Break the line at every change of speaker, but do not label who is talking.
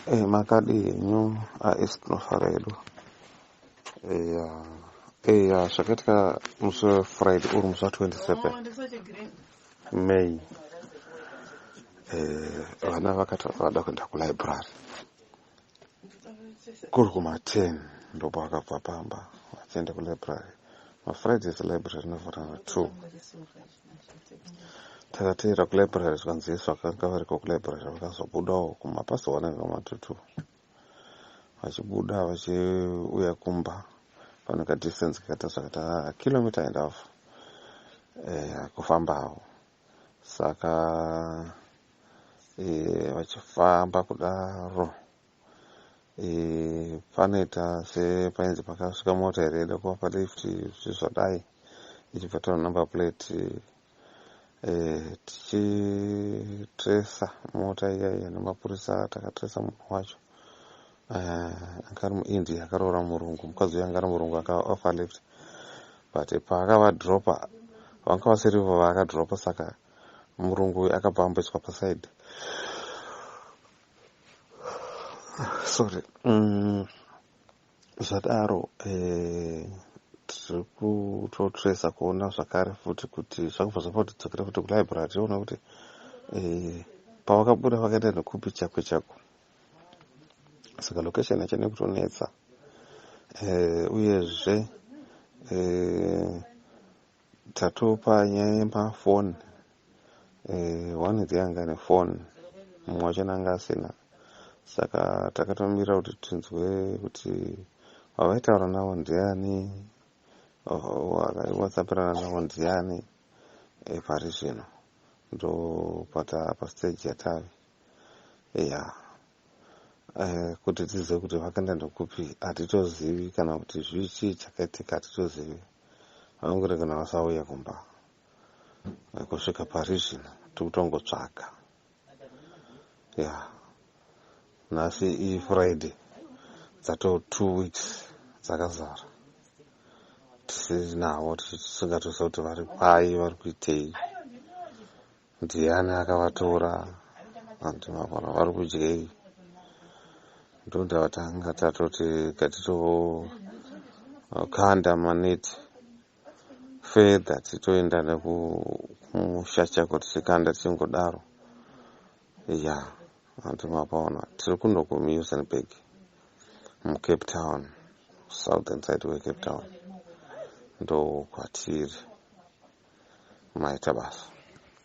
makadi enyu aistinofara edu zvakaita musi wefriday uri musi wa27 May. Vana vakati vada kuenda kulibrary kuri kuma10 ndopo vakabva pamba vachienda kulibrary. Mafridays library inovhura na2. Takateera kulibrary zvikanzi Yesu vakanga variko kulibrary vakazobudawo kumapasova matutu vachibuda vachiuya kumba pane kadistance kakaita zvakaita kilomita and half kufambawo. Saka vachifamba kudaro panoita sepainzi pakasvika mota here ida kuvapa lift zvisvadai ichibva taura number plate tichitresa mota iyaiya nemapurisa. Takatresa munhu wacho anga ari muindia akaroora murungu. Mukadzi uyo anga ari murungu akaofa lift but paakavadhiropa vanga vasirivo vaakadhiropa, saka murungu uyu akabva amboiswa pasaidi. Sorry. Zvadaro tiri kutotresa kuona zvakare futi kuti zvakabva zvapa kuti dzokera futi kulibrary tiona kuti pavakabuda vakaenda nekupi chakwe chako. Saka location yacho nekutonetsa uyezve tatopa nyaya yemafoni. One day anga nefoni mumwe wacho nanga asina, saka takatomira kuti tinzwe kuti wavaitaura navo ndiani, wakaiwatsapirana navo ndiani. Pari zvino ndo pastage yatavi kuti tizive kuti vakaenda ndokupi hatitozivi, kana kuti zvichii chakaitika hatitozivi. Vanongoregana vasauya kumba kusvika pari zvino tikutongotsvaga. Nhasi iFriday dzatoo 2 weeks dzakazara tisinavo, tisingatosiva kuti vari pai, vari kuitei, ndiani akavatora, handimavona vari kudyei. Ndonda tanga tatoti ngatitokanda maneti fedha titoenda nekumusha chako tichikanda tichingodaro. Handimapaona tiri kuno kuMuizenberg muCape Town, southern side weCape Town ndo kwatiri maita basa.